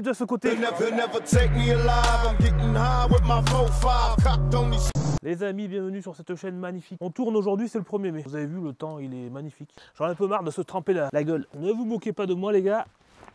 plus de ce côté. Les amis, bienvenue sur cette chaîne magnifique. On tourne aujourd'hui, c'est le 1er mai. Vous avez vu, le temps, il est magnifique. J'en ai un peu marre de se tremper la gueule. Ne vous moquez pas de moi, les gars.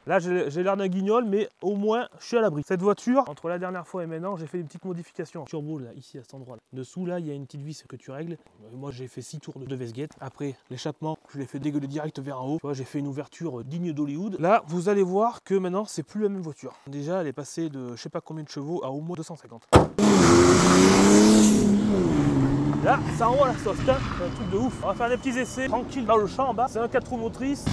Là, j'ai l'air d'un guignol, mais au moins, je suis à l'abri. Cette voiture, entre la dernière fois et maintenant, j'ai fait des petites modifications. Turbo, là, ici, à cet endroit-là. Dessous, là, il y a une petite vis que tu règles. Moi, j'ai fait 6 tours de Westgate. Après, l'échappement, je l'ai fait dégueuler direct vers en haut. Tu vois, j'ai fait une ouverture digne d'Hollywood. Là, vous allez voir que maintenant, c'est plus la même voiture. Déjà, elle est passée de je sais pas combien de chevaux à au moins 250. Là, ça envoie la sauce, c'est un truc de ouf. On va faire des petits essais tranquilles dans le champ en bas. C'est un 4 roues motrices.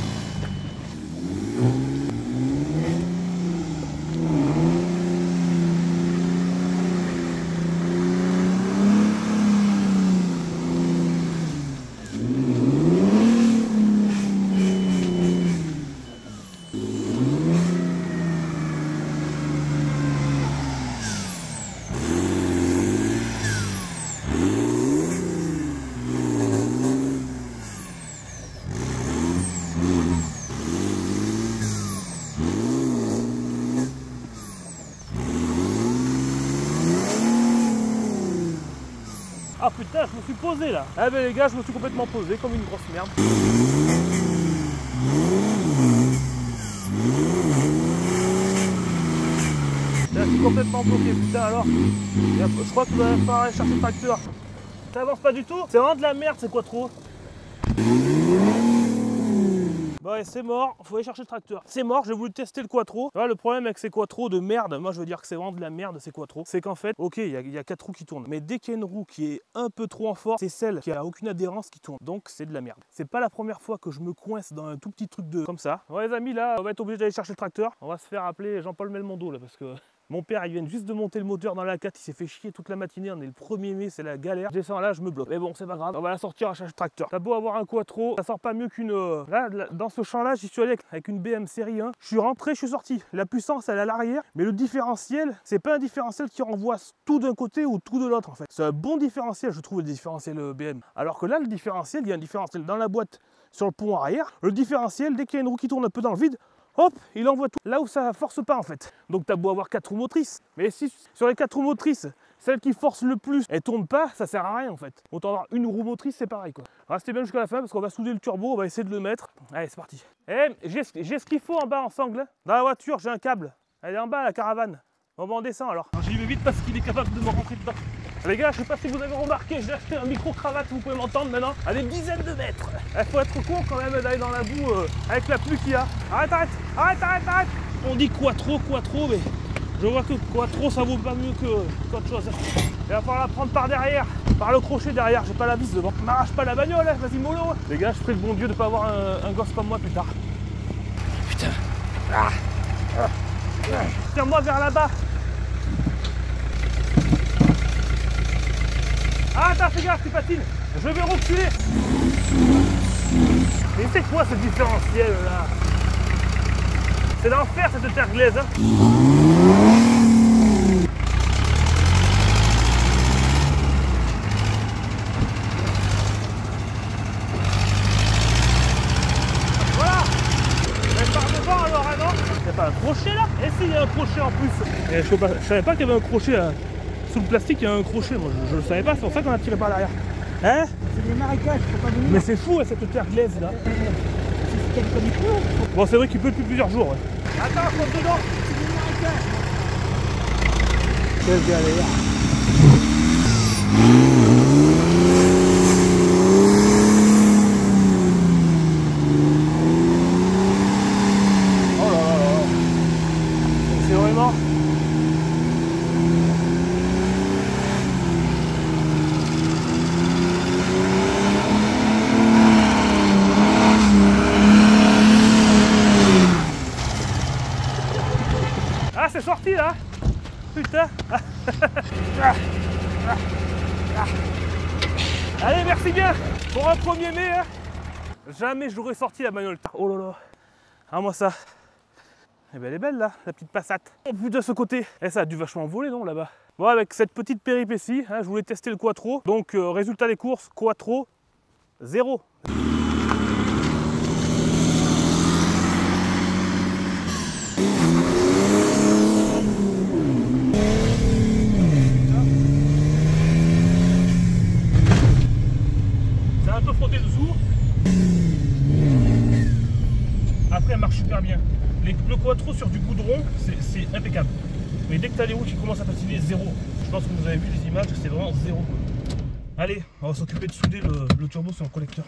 Ah putain, je me suis posé là. Ah ben les gars, je me suis complètement posé comme une grosse merde. Là, je suis complètement bloqué, putain alors. Je crois qu'il va falloir aller chercher le tracteur. Ça avance pas du tout. C'est vraiment de la merde, c'est quoi trop? Bon ouais, c'est mort, faut aller chercher le tracteur. C'est mort, j'ai voulu tester le quattro. Voilà, le problème avec ces quattro de merde, moi je veux dire que c'est vraiment de la merde ces quattro, c'est qu'en fait, ok, il y a 4 roues qui tournent, mais dès qu'il y a une roue qui est un peu trop en force, c'est celle qui a aucune adhérence qui tourne. Donc c'est de la merde. C'est pas la première fois que je me coince dans un tout petit truc de comme ça. Ouais les amis, là, on va être obligé d'aller chercher le tracteur. On va se faire appeler Jean-Paul Belmondo là parce que mon père, il vient juste de monter le moteur dans la 4, il s'est fait chier toute la matinée, on est le 1er mai, c'est la galère. Je descends là, je me bloque. Mais bon, c'est pas grave, on va la sortir à chercher le tracteur. T'as beau avoir un quattro, ça sort pas mieux qu'une... Là, dans ce champ-là, j'y suis allé avec une BM série 1. Je suis rentré, je suis sorti. La puissance, elle est à l'arrière, mais le différentiel, c'est pas un différentiel qui renvoie tout d'un côté ou tout de l'autre en fait. C'est un bon différentiel, je trouve, le différentiel BM. Alors que là, le différentiel, il y a un différentiel dans la boîte sur le pont arrière. Le différentiel, dès qu'il y a une roue qui tourne un peu dans le vide, hop, il envoie tout là où ça force pas en fait. Donc t'as beau avoir 4 roues motrices, mais si sur les 4 roues motrices, celle qui force le plus, elle tourne pas, ça sert à rien en fait. Autant avoir une roue motrice, c'est pareil quoi. Restez bien jusqu'à la fin parce qu'on va souder le turbo, on va essayer de le mettre. Allez, c'est parti. Eh, j'ai ce qu'il faut en bas en sangle. Dans la voiture, j'ai un câble. Elle est en bas la caravane. Bon, bah on descend alors. J'y vais vite parce qu'il est capable de me rentrer dedans. Les gars, je sais pas si vous avez remarqué, j'ai acheté un micro-cravate, vous pouvez m'entendre maintenant, à des dizaines de mètres. Il faut être con quand même d'aller dans la boue avec la pluie qu'il y a. Arrête, arrête, arrête, arrête, arrête. On dit quattro, mais je vois que quattro ça vaut pas mieux qu'autre chose. Il va falloir la prendre par derrière, par le crochet derrière, j'ai pas la vis devant. M'arrache pas la bagnole, hein, vas-y mollo. Les gars, je prie le bon Dieu de pas avoir un gosse comme moi plus tard. Putain. Tiens-moi vers là-bas. Ah, attends, fais gaffe, tu patines. Je vais reculer. Mais c'est quoi ce différentiel là? C'est l'enfer cette terre glaise. Hein. Voilà. Elle part devant alors, hein, non? Il n'y a pas un crochet là? Et s'il y a un crochet en plus? Je savais pas qu'il y avait un crochet là. Sous le plastique, il y a un crochet, moi je le savais pas, c'est pour ça qu'on a tiré par l'arrière. Hein? C'est des marécages, faut pas venir. Mais c'est fou cette terre glaise là. C'est comme il faut. Bon, c'est vrai qu'il pleut depuis plusieurs jours. Ouais. Attends, je compte dedans. C'est des marécages. Quelle galère. Oh là là là. C'est vraiment... Ah, c'est sorti là. Putain. Allez, merci bien. Pour un 1er mai, hein. Jamais j'aurais sorti la bagnole. Oh là là. Ah, moi ça. Eh ben, elle est belle là, la petite Passat. Oh putain, ce côté. Eh, ça a dû vachement voler, non, là-bas. Bon, avec cette petite péripétie, hein, je voulais tester le quattro. Donc, résultat des courses, quattro, 0. après elle marche super bien. Le quattro sur du goudron, c'est impeccable. Mais dès que tu as les roues qui commencent à patiner, zéro. Je pense que vous avez vu les images, c'est vraiment zéro. Allez, on va s'occuper de souder le turbo sur le collecteur.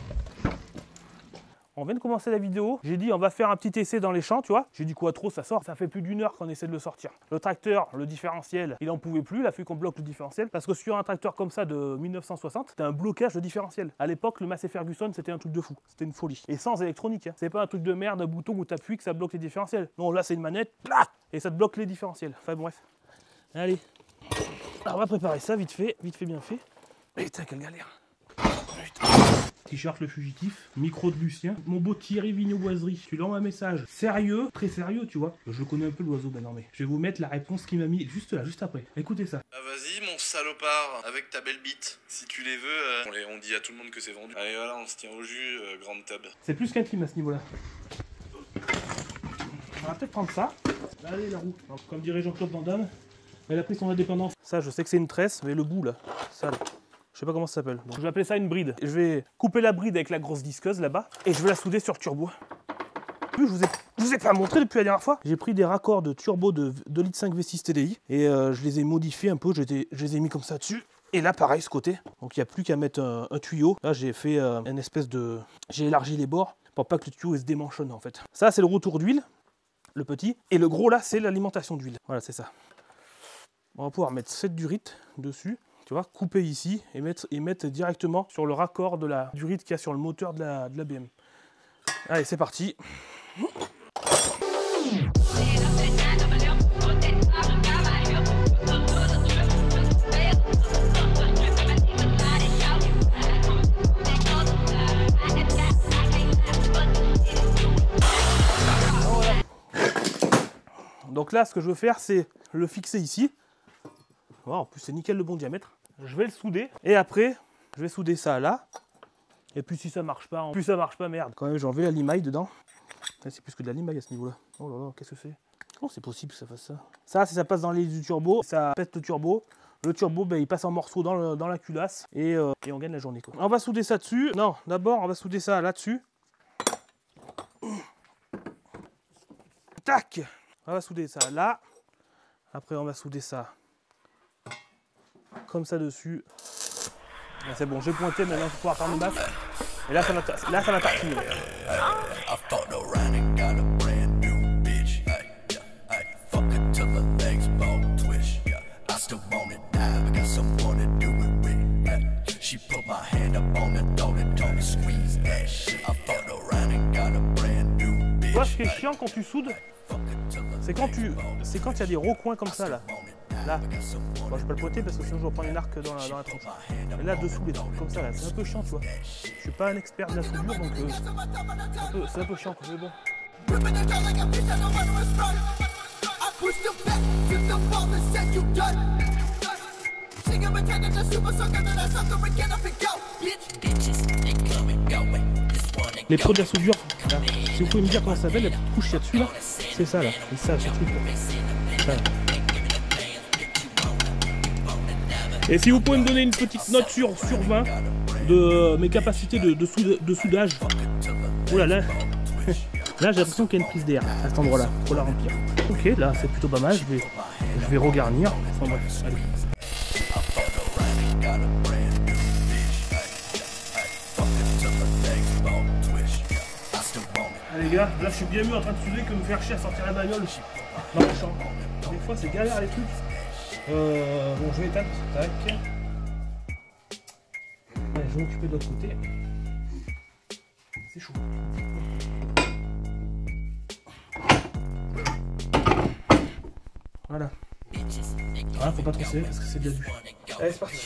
On vient de commencer la vidéo, j'ai dit on va faire un petit essai dans les champs, tu vois. J'ai dit quattro, ça sort, ça fait plus d'1 heure qu'on essaie de le sortir. Le tracteur, le différentiel, il en pouvait plus, il a fallu qu'on bloque le différentiel. Parce que sur un tracteur comme ça de 1960, c'était un blocage de différentiel. À l'époque, le Massey Ferguson, c'était un truc de fou, c'était une folie. Et sans électronique, hein. C'est pas un truc de merde, un bouton où tu appuies que ça bloque les différentiels. Non, là c'est une manette, et ça te bloque les différentiels. Enfin bref. Allez. Alors on va préparer ça vite fait bien fait. Putain, quelle galère. Putain. T-shirt Le Fugitif, micro de Lucien, mon beau Thierry Vigneau-Boiserie, tu lui envoies un message sérieux, très sérieux, tu vois. Je le connais un peu l'oiseau maintenant, mais je vais vous mettre la réponse qu'il m'a mis juste là, juste après. Écoutez ça. Ah vas-y mon salopard, avec ta belle bite. Si tu les veux, on dit à tout le monde que c'est vendu. Allez voilà, on se tient au jus, grande tub. C'est plus qu'un film à ce niveau-là. On va peut-être prendre ça. Allez la roue. Alors, comme dirait Jean-Claude Van Damme, elle a pris son indépendance. Ça, je sais que c'est une tresse, mais le bout là, ça là. Je sais pas comment ça s'appelle. Je vais appeler ça une bride. Je vais couper la bride avec la grosse disqueuse là-bas et je vais la souder sur le turbo. Je vous ai pas montré depuis la dernière fois. J'ai pris des raccords de turbo de 2,5 litres V6 TDI et je les ai modifiés un peu. Je les ai mis comme ça dessus. Et là, pareil, ce côté. Donc il n'y a plus qu'à mettre un tuyau. Là, j'ai fait une espèce de... J'ai élargi les bords pour pas que le tuyau se démanchonne en fait. Ça, c'est le retour d'huile, le petit. Et le gros là, c'est l'alimentation d'huile. Voilà, c'est ça. On va pouvoir mettre 7 durites dessus. Tu vois, couper ici et mettre directement sur le raccord de la durite qu'il y a sur le moteur de la BM. Allez, c'est parti. Voilà. Donc là, ce que je veux faire, c'est le fixer ici. Oh, en plus c'est nickel le bon diamètre. Je vais le souder et après je vais souder ça là. Et puis si ça marche pas, merde. Quand même j'ai enlevé la limaille dedans. C'est plus que de la limaille à ce niveau là. Oh là là, qu'est-ce que c'est? Comment c'est possible que ça fasse ça? Ça, si ça passe dans l'hélice du turbo, ça pète le turbo. Le turbo, ben, il passe en morceaux dans la culasse et on gagne la journée quoi. On va souder ça dessus. Non, d'abord on va souder ça là-dessus. Tac. On va souder ça là. Après on va souder ça comme ça dessus. C'est bon, j'ai pointé, maintenant je vais pouvoir faire mes masques. Et là ça va partir. Tu vois ce qui est chiant quand tu soudes, c'est quand il y a des recoins comme ça là. Là, bon, je vais pas le pointer parce que sinon je vais prendre une arc dans la tronche. Et là dessous les trucs comme ça là, c'est un peu chiant tu vois. Je suis pas un expert de la soudure donc c'est un peu chiant quoi, mais bon. Les pros de la soudure, là, si vous pouvez me dire comment ça s'appelle, la petite couche qu'il y a dessus là, c'est ça là, et ça, ce truc là. Et si vous pouvez me donner une petite note sur 20 de mes capacités de soudage. Oh là là. Là j'ai l'impression qu'il y a une prise d'air à cet endroit là, pour la remplir. Ok, là c'est plutôt pas mal, je vais regarnir. Enfin bref, allez. Allez les gars, là je suis bien mieux en train de souder que me faire chier à sortir la bagnole aussi. Dans le champ. Des fois c'est galère les trucs. Bon, je vais éteindre, tac. Ouais, je vais m'occuper de l'autre côté. C'est chaud. Voilà. Ah, faut pas trop serrer parce que c'est de la vue. Allez, c'est parti.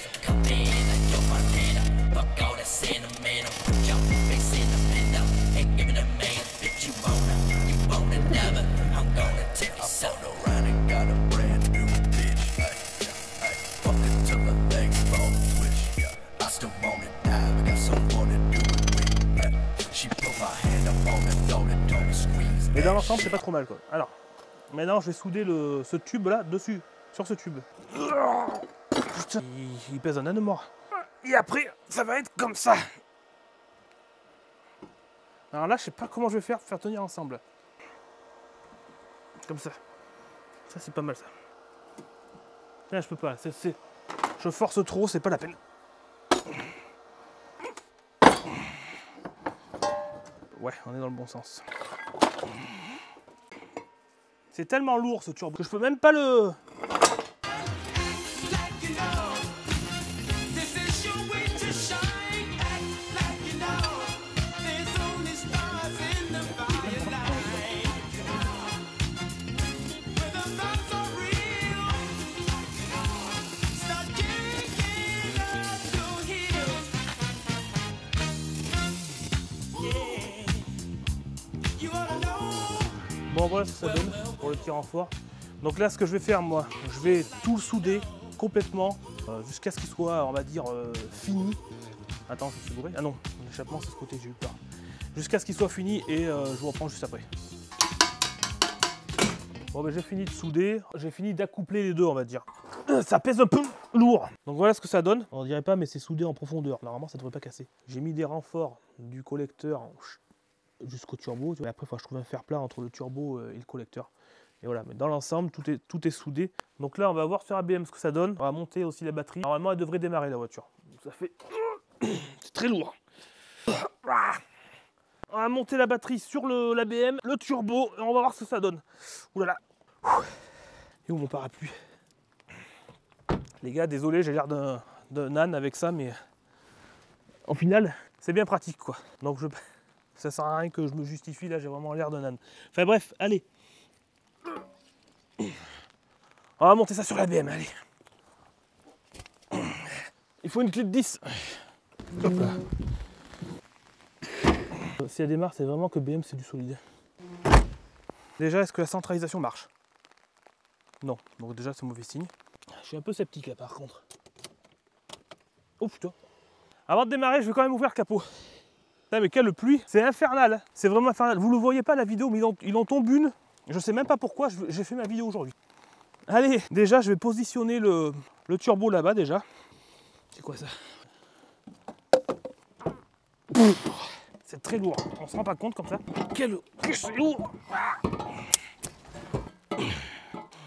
Mais dans l'ensemble, c'est pas trop mal quoi. Alors, maintenant je vais souder ce tube là dessus, sur ce tube. Putain, il pèse un âne mort. Et après, ça va être comme ça. Alors là, je sais pas comment je vais faire pour faire tenir ensemble. Comme ça. Ça, c'est pas mal ça. Là, je peux pas. Je force trop, c'est pas la peine. Ouais, on est dans le bon sens. C'est tellement lourd ce turbo que je peux même pas le... Bon voilà ce que ça donne pour le tir en fort. Donc là ce que je vais faire moi, je vais tout le souder complètement jusqu'à ce qu'il soit on va dire fini. Attends, je suis bourré. Ah non, l'échappement c'est ce côté, j'ai eu peur. Jusqu'à ce qu'il soit fini et je vous reprends juste après. Bon ben j'ai fini de souder, j'ai fini d'accoupler les deux on va dire. Ça pèse un peu lourd. Donc voilà ce que ça donne. On dirait pas mais c'est soudé en profondeur. Normalement ça devrait pas casser. J'ai mis des renforts du collecteur jusqu'au turbo. Et après il faut que je trouve un fer plat entre le turbo et le collecteur. Et voilà, mais dans l'ensemble tout est soudé. Donc là on va voir sur ABM ce que ça donne. On va monter aussi la batterie. Normalement elle devrait démarrer la voiture. Donc, ça fait... C'est très lourd. On va monter la batterie sur l'ABM, le turbo, et on va voir ce que ça donne. Ouh là là. Et où mon parapluie? Les gars, désolé, j'ai l'air d'un âne avec ça, mais en final, c'est bien pratique quoi. Donc ça sert à rien que je me justifie, là j'ai vraiment l'air d'un âne. Enfin bref, allez. On va monter ça sur l'ABM, allez. Il faut une clé de 10. Hop là. Si elle démarre, c'est vraiment que BM c'est du solide. Déjà, est-ce que la centralisation marche? Non, donc déjà c'est mauvais signe. Je suis un peu sceptique là par contre. Oh putain. Avant de démarrer, je vais quand même ouvrir le capot. Putain, mais quelle pluie, c'est infernal. C'est vraiment infernal. Vous ne le voyez pas la vidéo, mais il en tombe une. Je sais même pas pourquoi j'ai fait ma vidéo aujourd'hui. Allez, déjà je vais positionner le turbo là-bas déjà. C'est quoi ça? C'est très lourd, on se rend pas compte comme ça. C'est lourd.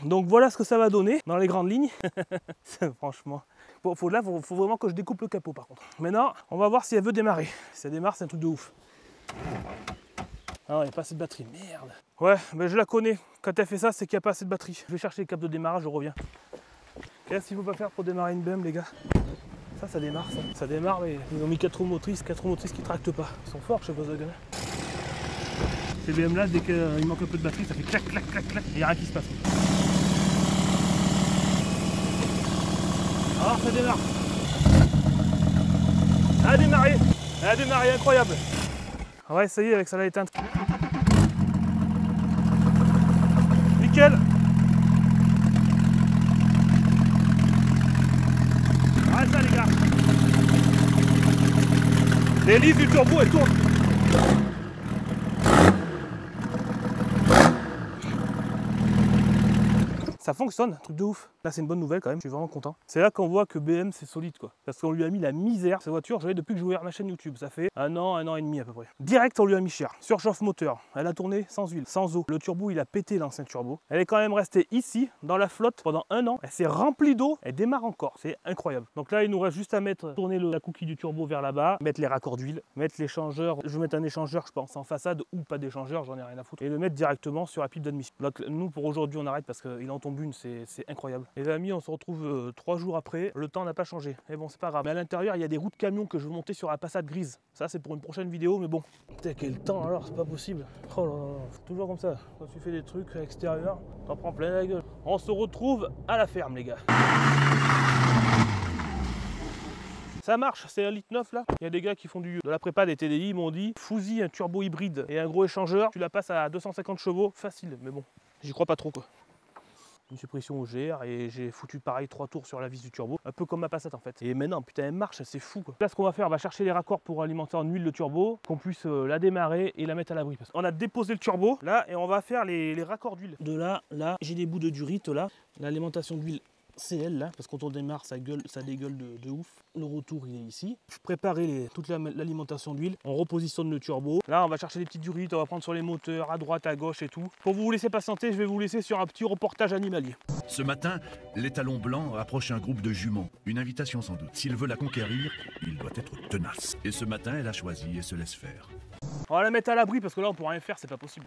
Donc voilà ce que ça va donner dans les grandes lignes. Franchement. Bon, faut vraiment que je découpe le capot par contre. Maintenant, on va voir si elle veut démarrer. Si elle démarre, c'est un truc de ouf. Ah, il n'y a pas assez de batterie, merde. Ouais, mais je la connais. Quand elle fait ça, c'est qu'il n'y a pas assez de batterie. Je vais chercher les câbles de démarrage, je reviens. Qu'est-ce qu'il faut pas faire pour démarrer une BM, les gars? Ça démarre, ça. Ça démarre, mais ils ont mis 4 roues motrices qui tractent pas. Ils sont forts chez Volkswagen. Ces BM là, dès qu'il manque un peu de batterie, ça fait clac, clac, clac, clac. Il n'y a rien qui se passe. Alors ça démarre. Elle a démarré. Elle a démarré, incroyable. On va essayer avec celle-là éteinte. Nickel. Ah ça les gars. L'hélice du turbo elle tourne. Ça fonctionne, truc de ouf. Là c'est une bonne nouvelle quand même, je suis vraiment content. C'est là qu'on voit que BM c'est solide quoi. Parce qu'on lui a mis la misère. Cette voiture, je l'ai depuis que j'ai ouvert ma chaîne YouTube. Ça fait un an et demi à peu près. Direct on lui a mis cher. Surchauffe moteur. Elle a tourné sans huile, sans eau. Le turbo il a pété l'ancien turbo. Elle est quand même restée ici, dans la flotte, pendant un an. Elle s'est remplie d'eau, elle démarre encore. C'est incroyable. Donc là il nous reste juste à tourner la coquille du turbo vers là-bas, mettre les raccords d'huile, mettre l'échangeur. Je vais mettre un échangeur je pense en façade ou pas d'échangeur, j'en ai rien à foutre. Et le mettre directement sur la pipe d'admission. Donc nous pour aujourd'hui on arrête parce qu'il en tombe une, c'est incroyable. Les amis, on se retrouve 3 jours après. Le temps n'a pas changé. Mais bon, c'est pas grave. Mais à l'intérieur, il y a des roues de camion que je veux monter sur la Passat grise. Ça, c'est pour une prochaine vidéo. Mais bon, putain, quel temps alors, c'est pas possible. Oh là là, toujours comme ça. Quand tu fais des trucs à l'extérieur, t'en prends plein la gueule. On se retrouve à la ferme, les gars. Ça marche, c'est un litre 9 là. Il y a des gars qui font de la prépa des TDI, ils m'ont dit fous-y un turbo hybride et un gros échangeur, tu la passes à 250 chevaux, facile. Mais bon, j'y crois pas trop quoi. Une suppression au GR et j'ai foutu pareil 3 tours sur la vis du turbo, un peu comme ma Passat en fait. Et maintenant putain elle marche, c'est fou quoi. Là ce qu'on va faire, on va chercher les raccords pour alimenter en huile le turbo, qu'on puisse la démarrer et la mettre à l'abri. On a déposé le turbo là et on va faire les raccords d'huile. De là, j'ai des bouts de durite là, l'alimentation d'huile c'est elle là, parce que quand on démarre, ça dégueule de ouf. Le retour, il est ici. Préparer toute l'alimentation d'huile. On repositionne le turbo. Là, on va chercher des petites durites, on va prendre sur les moteurs, à droite, à gauche et tout. Pour vous laisser patienter, je vais vous laisser sur un petit reportage animalier. Ce matin, l'étalon blanc approche un groupe de juments. Une invitation sans doute. S'il veut la conquérir, il doit être tenace. Et ce matin, elle a choisi et se laisse faire. On va la mettre à l'abri parce que là, on pourra rien faire, c'est pas possible.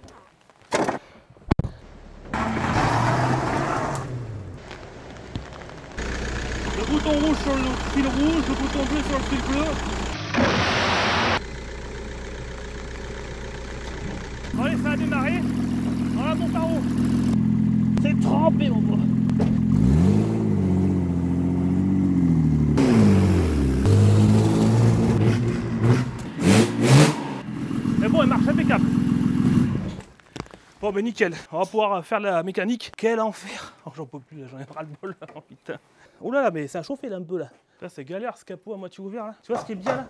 Le bouton rouge sur le fil rouge, le bouton bleu sur le fil bleu. Allez, ça a démarré. Voilà mon tarot. C'est trempé mon pote. Mais bon, elle marche impeccable. Bon, ben nickel. On va pouvoir faire de la mécanique. Quel enfer. Oh, j'en peux plus, là, j'en ai ras le bol. Oh, putain. Oh là là, mais ça a chauffé là un peu là. Là, c'est galère ce capot à moitié ouvert là. Tu vois ce qui est bien là?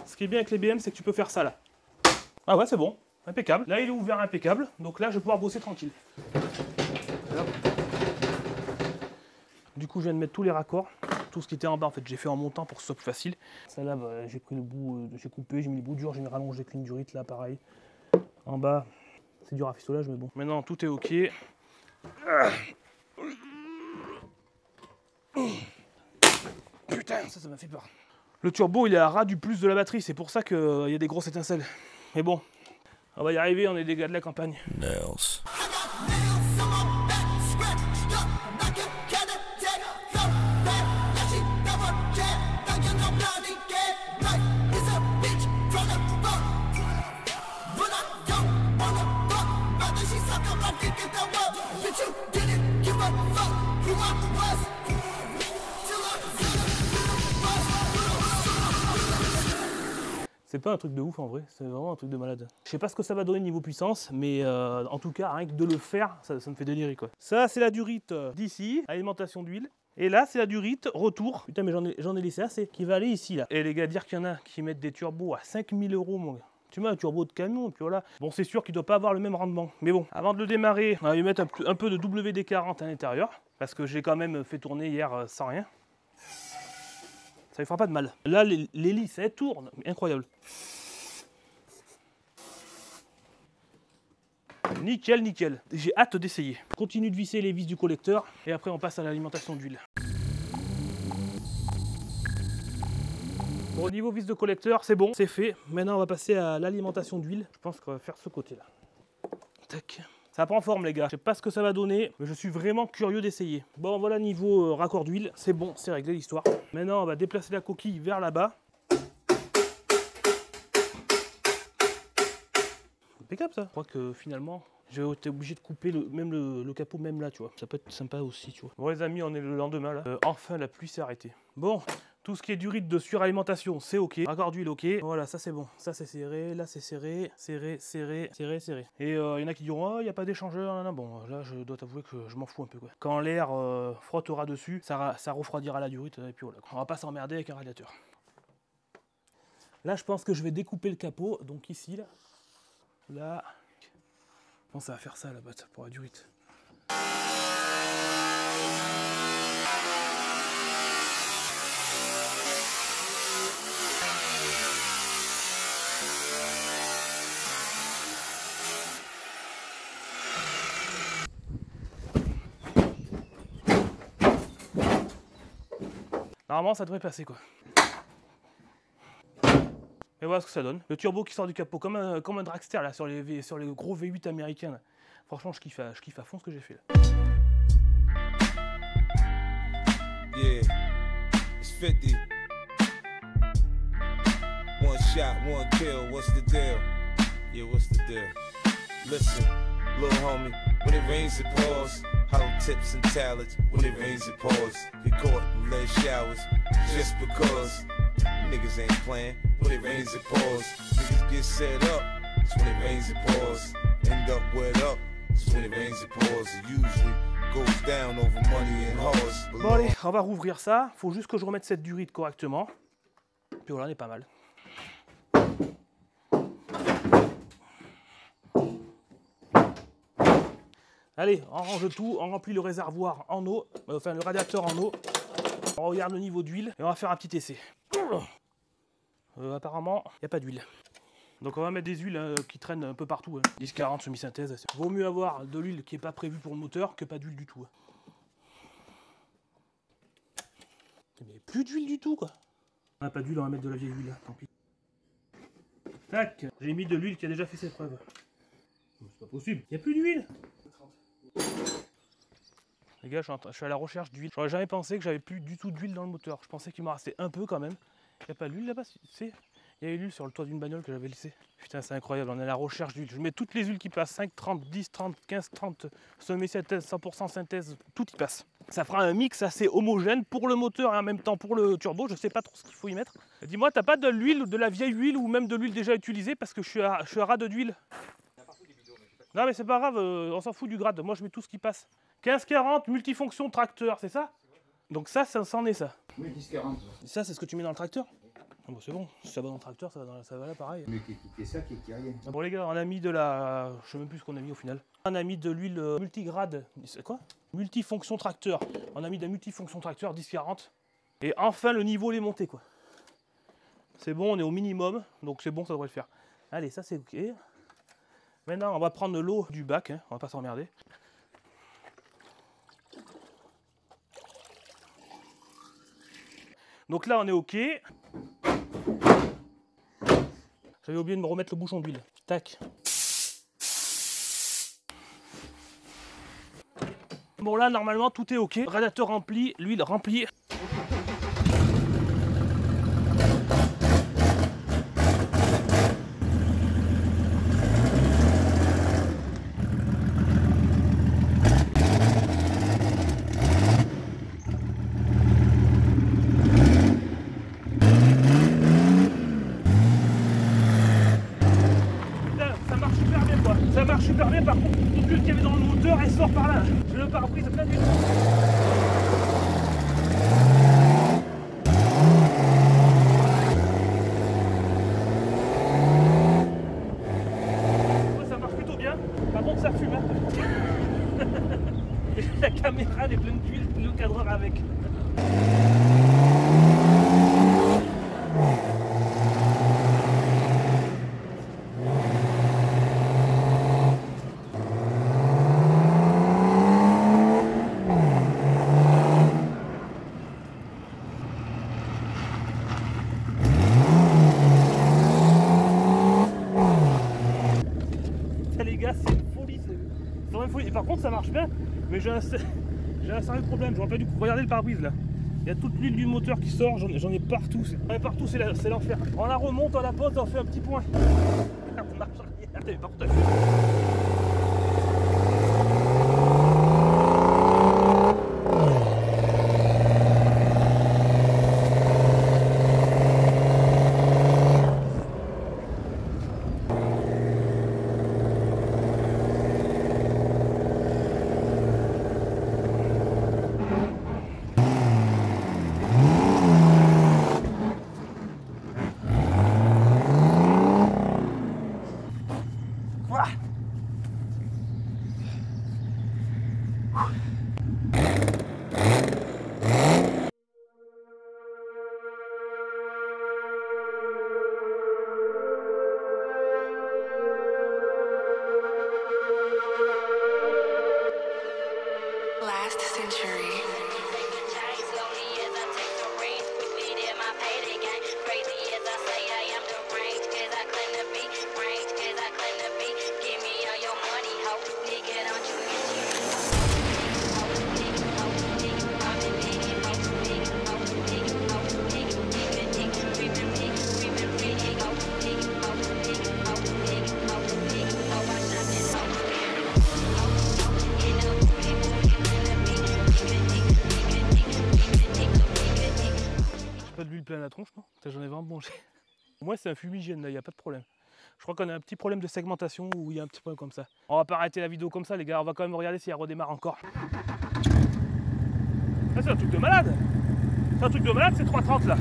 Ce qui est bien avec les BM, c'est que tu peux faire ça là. Ah ouais, c'est bon. Impeccable. Là, il est ouvert impeccable. Donc là, je vais pouvoir bosser tranquille. Voilà. Du coup, je viens de mettre tous les raccords. Tout ce qui était en bas, en fait, j'ai fait en montant pour que ce soit plus facile. Ça là, bah, j'ai pris le bout, j'ai coupé, j'ai mis le bout dur, j'ai mis rallongé avec une durite là, pareil. En bas, c'est du rafistolage, mais bon. Maintenant, tout est ok. Putain, ça m'a fait peur. Le turbo, il est à ras du plus de la batterie, c'est pour ça qu'il y a des grosses étincelles. Mais bon, on va y arriver, on est des gars de la campagne. Nails. C'est pas un truc de ouf en vrai, c'est vraiment un truc de malade. Je sais pas ce que ça va donner niveau puissance, mais en tout cas, rien que de le faire, ça me fait délirer quoi. Ça, c'est la durite d'ici, alimentation d'huile. Et là, c'est la durite retour. Putain, mais j'en ai laissé assez, qui va aller ici là. Et les gars, dire qu'il y en a qui mettent des turbos à 5000 €, mon gars. Tu mets un turbo de camion, et puis voilà. Bon, c'est sûr qu'il doit pas avoir le même rendement. Mais bon, avant de le démarrer, on va lui mettre un peu de WD-40 à l'intérieur. Parce que j'ai quand même fait tourner hier sans rien. Ça ne fera pas de mal. Là, l'hélice, elle tourne. Incroyable. Nickel, nickel. J'ai hâte d'essayer. Je continue de visser les vis du collecteur. Et après, on passe à l'alimentation d'huile. Bon, au niveau vis de collecteur, c'est bon, c'est fait. Maintenant, on va passer à l'alimentation d'huile. Je pense qu'on va faire ce côté-là. Tac. Ça prend forme les gars, je sais pas ce que ça va donner, mais je suis vraiment curieux d'essayer. Bon voilà, niveau raccord d'huile, c'est bon, c'est réglé l'histoire. Maintenant on va déplacer la coquille vers là-bas. Impeccable ça. Je crois que finalement, j'ai été obligé de couper le capot même là, tu vois. Ça peut être sympa aussi, tu vois. Bon les amis, on est le lendemain là. Enfin la pluie s'est arrêtée. Bon. Tout ce qui est durite de suralimentation, c'est ok. Raccord d'huile, ok. Voilà, ça c'est bon. Ça c'est serré, là c'est serré, serré, serré, serré, serré. Et il y en a qui diront, oh, il n'y a pas d'échangeur. Non, non. Bon, là je dois t'avouer que je m'en fous un peu. Quoi. Quand l'air frottera dessus, ça refroidira la durite. Et puis voilà. On va pas s'emmerder avec un radiateur. Là, je pense que je vais découper le capot. Donc ici, là. Là. Je pense à faire ça là-bas pour la durite. Normalement, ça devrait passer quoi. Et voilà ce que ça donne. Le turbo qui sort du capot comme un dragster là sur les gros V8 américains. Là. Franchement, je kiffe à fond ce que j'ai fait là. Yeah, it's 50. One shot, one kill. What's the deal? Yeah, what's the deal? Listen, little homie, when it rains it pours. Hollow tips and talents, when it rains it pours. Get caught in lead showers, just because niggas ain't playing. When it rains it pours. Niggas get set up, it's when it rains it pours. End up wet up, it's when it rains it pours. It usually goes down over money and horse. Bon allez, on va rouvrir ça. Faut juste que je remette cette durite correctement. Puis voilà, on est pas mal. Allez, on range tout, on remplit le réservoir en eau, enfin le radiateur en eau. On regarde le niveau d'huile et on va faire un petit essai. Apparemment, il n'y a pas d'huile. Donc on va mettre des huiles qui traînent un peu partout. 10-40 semi-synthèse. Vaut mieux avoir de l'huile qui n'est pas prévue pour le moteur que pas d'huile du tout. Mais plus d'huile du tout quoi. On n'a pas d'huile, on va mettre de la vieille huile, tant pis. Tac, j'ai mis de l'huile qui a déjà fait ses preuves. C'est pas possible, il n'y a plus d'huile. Les gars, je suis à la recherche d'huile. J'aurais jamais pensé que j'avais plus du tout d'huile dans le moteur. Je pensais qu'il m'en restait un peu quand même. Il n'y a pas d'huile là-bas, il y a eu l'huile sur le toit d'une bagnole que j'avais laissée. Putain, c'est incroyable, on est à la recherche d'huile. Je mets toutes les huiles qui passent, 5, 30, 10, 30, 15, 30, semi-synthèse, 100% synthèse, tout y passe. Ça fera un mix assez homogène pour le moteur et en même temps pour le turbo. Je sais pas trop ce qu'il faut y mettre. Dis-moi, t'as pas de l'huile, de la vieille huile ou même de l'huile déjà utilisée parce que je suis à ras d'huile. Non mais c'est pas grave, on s'en fout du grade. Moi je mets tout ce qui passe. 15-40, multifonction tracteur, c'est ça? Donc ça c'en est ça. Oui, 10-40. Ça c'est ce que tu mets dans le tracteur? Ah bah c'est bon, si ça va dans le tracteur, ça va là pareil. Mais qui ça, qui est rien. Bon les gars, on a mis de la... Je sais même plus ce qu'on a mis au final. On a mis de l'huile multigrade. C'est quoi? Multifonction tracteur. On a mis de la multifonction tracteur 10-40. Et enfin le niveau est monté quoi. C'est bon, on est au minimum, donc c'est bon, ça devrait le faire. Allez, ça c'est ok. Maintenant on va prendre l'eau du bac, hein, on va pas s'emmerder. Donc là on est ok. J'avais oublié de me remettre le bouchon d'huile. Tac. Bon là normalement tout est ok. Radiateur rempli, l'huile remplie. Ça marche super bien, par contre, toute l'huile qu'il y avait dans le moteur, elle sort par là. J'ai le pare-brise plein d'huile. Ouais, ça marche plutôt bien. Par contre, ça fume. Hein. La caméra, elle est pleine d'huile, le cadreur avec. Les gars, c'est une folie, c'est vraiment une folie. Et par contre, ça marche bien, mais j'ai un sérieux problème. J'aurais pas dû regarder le pare-brise là. Il y a toute l'huile du moteur qui sort, j'en ai partout. Partout, c'est l'enfer. On la remonte, on la pose, on fait un petit point. On marche rien. Attends, par contre, Last century. pas de l'huile plein la tronche, non? J'en ai vraiment mangé. Moi, c'est un fumigène, là, il n'y a pas de problème. Je crois qu'on a un petit problème de segmentation ou il y a un petit problème comme ça. On va pas arrêter la vidéo comme ça, les gars. On va quand même regarder si elle redémarre encore. Ah, c'est un truc de malade! C'est un truc de malade, c'est 3,30 là!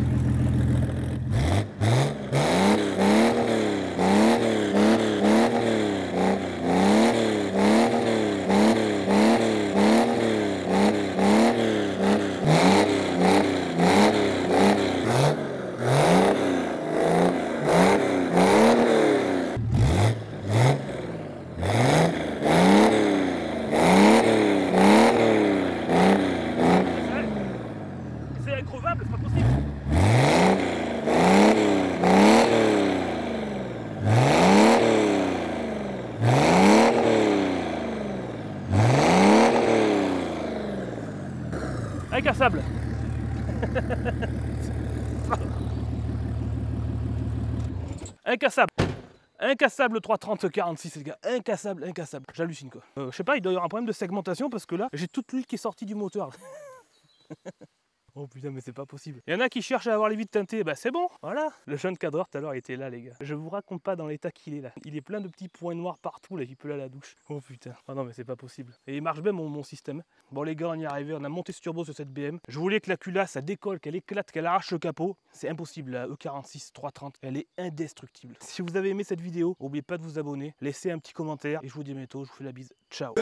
Incassable. Incassable. Incassable 330-46 les gars, incassable, incassable. J'hallucine quoi. Je sais pas, il doit y avoir un problème de segmentation parce que là, j'ai toute l'huile qui est sortie du moteur. Oh putain, mais c'est pas possible. Il y en a qui cherchent à avoir les vitres teintées, bah c'est bon, voilà. Le jeune cadreur tout à l'heure était là les gars. Je vous raconte pas dans l'état qu'il est là. Il est plein de petits points noirs partout là, il peut aller à la douche. Oh putain. Ah non mais c'est pas possible. Et il marche bien mon système. Bon les gars, on y est arrivé, on a monté ce turbo sur cette BM. Je voulais que la culasse, ça décolle, qu'elle éclate, qu'elle arrache le capot. C'est impossible, la E46 330, elle est indestructible. Si vous avez aimé cette vidéo, n'oubliez pas de vous abonner, laissez un petit commentaire et je vous dis à bientôt, je vous fais la bise. Ciao.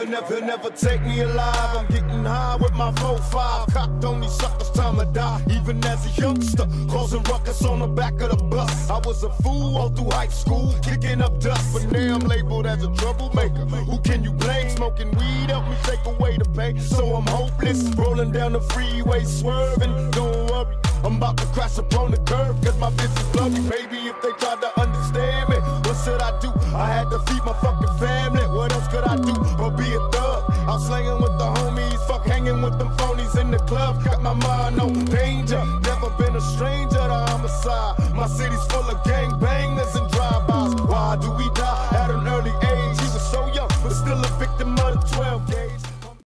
Even as a youngster, causing ruckus on the back of the bus. I was a fool all through high school, kicking up dust. But now I'm labeled as a troublemaker. Who can you blame? Smoking weed helped me take away the pain. So I'm hopeless, rolling down the freeway, swerving. Don't worry, I'm about to crash upon the curb, cause my bitch is blurry. Baby, if they tried to understand me, what should I do? I had to feed my fucking family. What else could I do or be a thug? I'm slanging with the homies, fuck hanging with them phonies in the club. Got my mind on danger, never been a stranger to homicide. My city's full of gangbangers and drive-bys. Why do we die at an early age? He was so young, but still a victim of the 12 gang.